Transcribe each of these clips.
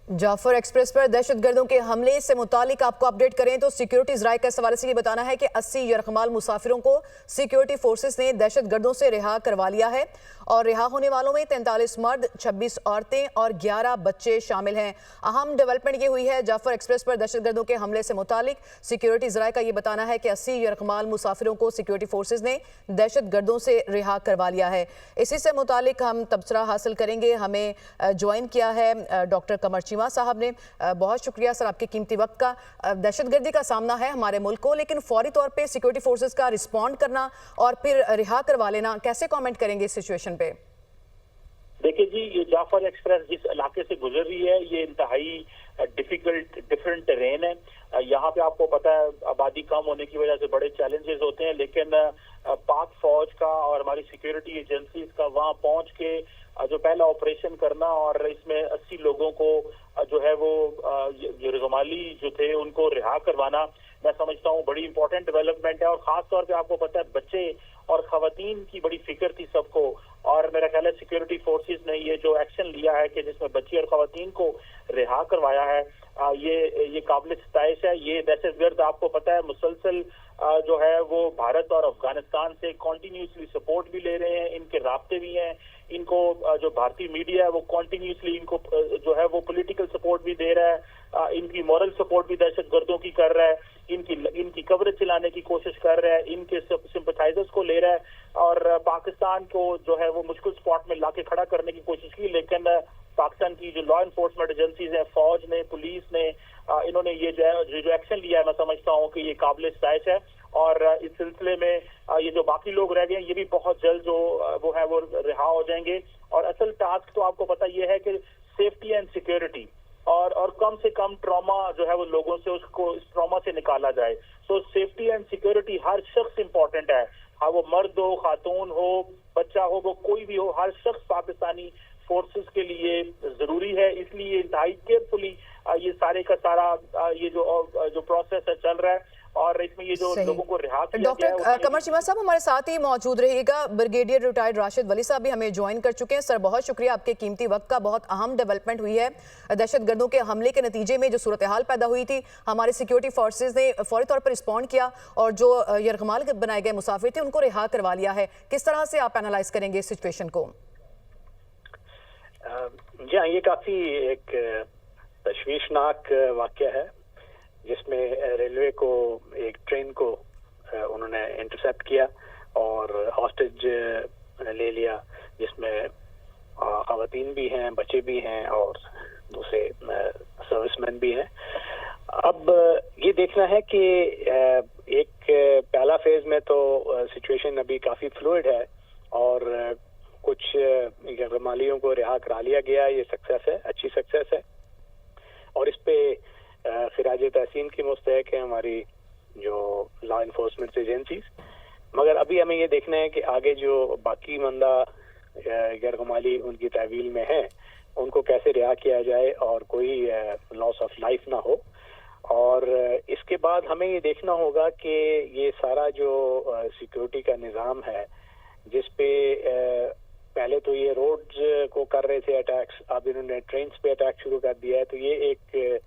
Jafar express पर दहशतगर्दों के हमले से मुतालिक आपको अपडेट करें तो सिक्योरिटीज राय के हवाले से ये बताना है कि 80 यरगमाल मुसाफिरों को सिक्योरिटी फोर्सेस ने दहशतगर्दों से रिहा करवा लिया है और रिहा होने वालों में 43 मर्द, 26 औरतें और 11 बच्चे शामिल हैं। अहम डेवलपमेंट ये हुई है जाफर एक्सप्रेस पर दहशतगर्दों के हमले से मुतालिक सिक्योरिटीज राय का ये बताना है कि 80 यरगमाल मुसाफिरों को सिक्योरिटी फोर्सेज ने दहशतगर्दों से रिहा करवा लिया है। इसी से मुतालिक हम तबसरा हासिल करेंगे। हमें ज्वाइन किया है डॉक्टर कमर चीमा साहब ने। बहुत शुक्रिया सर आपके कीमती वक्त का। दहशतगर्दी का सामना है हमारे मुल्क को, लेकिन फौरी तौर पे सिक्योरिटी फोर्सेस का रिस्पॉन्ड करना और फिर रिहा करवा लेना, कैसे कमेंट करेंगे इस सिचुएशन पे? देखिए जी, ये जाफर एक्सप्रेस जिस इलाके से गुजर रही है ये इंतहाई डिफिकल्ट डिफरेंट टेरेन है। यहाँ पे आपको पता है आबादी कम होने की वजह से बड़े चैलेंजेस होते हैं, लेकिन पाक फौज का और हमारी सिक्योरिटी एजेंसीज का वहाँ पहुँच के जो पहला ऑपरेशन करना और इसमें 80 लोगों को जो है वो यरगमाली जो थे उनको रिहा करवाना, मैं समझता हूँ बड़ी इंपॉर्टेंट डेवलपमेंट है। और खास तौर पे आपको पता है बच्चे और खवातीन की बड़ी फिक्र थी सबको, और मेरा ख्याल है सिक्योरिटी फोर्सेस ने ये जो एक्शन लिया है कि जिसमें बच्चे और खवातीन को रिहा करवाया है, ये काबिल सताइश है। ये दहशतगर्द आपको पता है मुसलसल जो है वो भारत और अफगानिस्तान से कॉन्टिन्यूसली सपोर्ट भी ले रहे हैं, इनके राब्ते भी हैं, इनको जो भारतीय मीडिया है वो कॉन्टिन्यूसली इनको जो है वो पॉलिटिकल सपोर्ट भी दे रहा है, इनकी मॉरल सपोर्ट भी दहशतगर्दों की कर रहा है, इनकी कवरेज चलाने की कोशिश कर रहा है, इनके सिंपथाइजर्स को ले रहा है और पाकिस्तान को जो है वो मुश्किल स्पॉट में लाके खड़ा करने की कोशिश की। लेकिन पाकिस्तान की जो लॉ एनफोर्समेंट एजेंसीज हैं, फौज ने, पुलिस ने, इन्होंने ये जो एक्शन लिया है, मैं समझता हूँ कि ये काबिल सताइश है। और इस सिलसिले में ये जो बाकी लोग रह गए ये भी बहुत जल्द जो वो है वो रिहा हो जाएंगे। और असल टास्क तो आपको पता ये है कि सेफ्टी एंड सिक्योरिटी और कम से कम ट्रॉमा जो है वो लोगों से उसको इस ट्रॉमा से निकाला जाए। सो सेफ्टी एंड सिक्योरिटी हर शख्स इंपॉर्टेंट है, हाँ वो मर्द हो, खातून हो, बच्चा हो, वो कोई भी हो, हर शख्स पाकिस्तानी फोर्सेस के लिए जरूरी है। इसलिए इंतहाई केयरफुली ये सारे का सारा ये जो प्रोसेस है चल रहा है और इसमें ये जो लोगों को रिहा किया गया है। डॉक्टर कमर चीमा साहब हमारे साथ ही मौजूद रहिएगा। ब्रिगेडियर रिटायर्ड राशिद वली साहब भी हमें ज्वाइन कर चुके हैं। सर बहुत शुक्रिया आपके कीमती वक्त का। बहुत अहम डेवलपमेंट हुई है। दहशतगर्दों के हमले के नतीजे में जो सूरत हाल पैदा हुई थी, हमारे सिक्योरिटी फोर्सेज ने फौरी तौर पर रिस्पॉन्ड किया और जो यरगमाल बनाए गए मुसाफिर थे उनको रिहा करवा लिया है। किस तरह से आप एनालाइज करेंगे इस सिचुएशन को? जी हाँ, ये काफी एक तशवीशनाक वाक़या है जिसमें रेलवे को एक ट्रेन को उन्होंने इंटरसेप्ट किया और हॉस्टेज ले लिया, जिसमें खवातीन भी हैं, बच्चे भी हैं और दूसरे सर्विसमैन भी हैं। अब ये देखना है कि एक पहला फेज में तो सिचुएशन अभी काफी फ्लूइड है और कुछ यरगमालियों को रिहा करा लिया गया, ये सक्सेस है, अच्छी सक्सेस है और इस पे खिराज तहसीन की मुस्तहक है हमारी जो लॉ इन्फोर्समेंट एजेंसीज। मगर अभी हमें ये देखना है कि आगे जो बाकी मंदा यरगमाली उनकी तहवील में है उनको कैसे रिहा किया जाए और कोई लॉस ऑफ लाइफ ना हो। और इसके बाद हमें ये देखना होगा कि ये सारा जो सिक्योरिटी का निज़ाम है जिसपे पहले तो ये रोड्स को कर रहे थे अटैक्स, अब इन्होंने ट्रेन्स पे अटैक शुरू कर दिया है, तो ये एक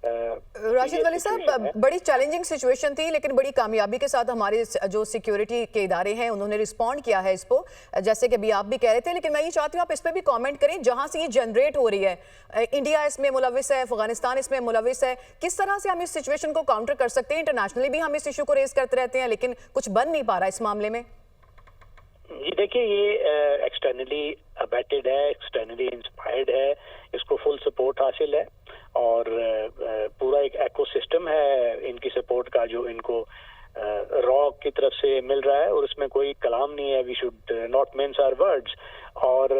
राशिद वली साहब बड़ी चैलेंजिंग सिचुएशन थी, लेकिन बड़ी कामयाबी के साथ हमारे जो सिक्योरिटी के इदारे हैं उन्होंने रिस्पॉन्ड किया है इसको, जैसे कि अभी आप भी कह रहे थे। लेकिन मैं ये चाहती हूँ आप इस पर भी कमेंट करें, जहां से ये जनरेट हो रही है, इंडिया इसमें मुलविस है, अफगानिस्तान इसमें मुलविस है, किस तरह से हम इस सिचुएशन को काउंटर कर सकते हैं? इंटरनेशनली भी हम इस इशू को रेज करते रहते हैं लेकिन कुछ बन नहीं पा रहा इस मामले में। जी देखिए, ये एक्सटर्नली अबेटेड है, एक्सटर्नली इंस्पायर्ड है, इसको फुल सपोर्ट हासिल है और पूरा एक इकोसिस्टम है इनकी सपोर्ट का जो इनको रॉ की तरफ से मिल रहा है और उसमें कोई कलाम नहीं है। We should not mince our words. और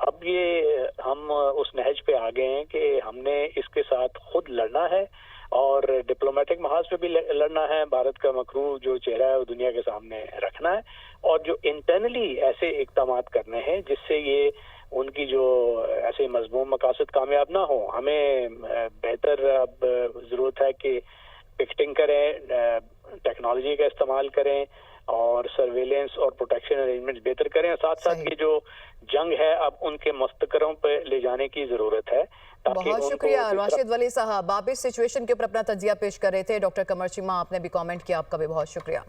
अब ये हम उस नहज पे आ गए हैं कि हमने इसके साथ खुद लड़ना है और डिप्लोमेटिक महाज पे भी लड़ना है, भारत का मकरू जो चेहरा है वो दुनिया के सामने रखना है और जो इंटरनली ऐसे इक़दाम करने हैं जिससे ये उनकी जो ऐसे मजमूम मकासद कामयाब ना हो। हमें बेहतर अब जरूरत है कि पिकेटिंग करें, टेक्नोलॉजी का इस्तेमाल करें और सर्वेलेंस और प्रोटेक्शन अरेंजमेंट्स बेहतर करें। साथ साथ ये जो जंग है अब उनके मस्तकरों पे ले जाने की जरूरत है बहुत शुक्रिया राशिद वली साहब, आप इस सिचुएशन के ऊपर अपना तजिया पेश कर रहे थे। डॉक्टर कमर चीमा आपने भी कमेंट किया, आपका भी बहुत शुक्रिया।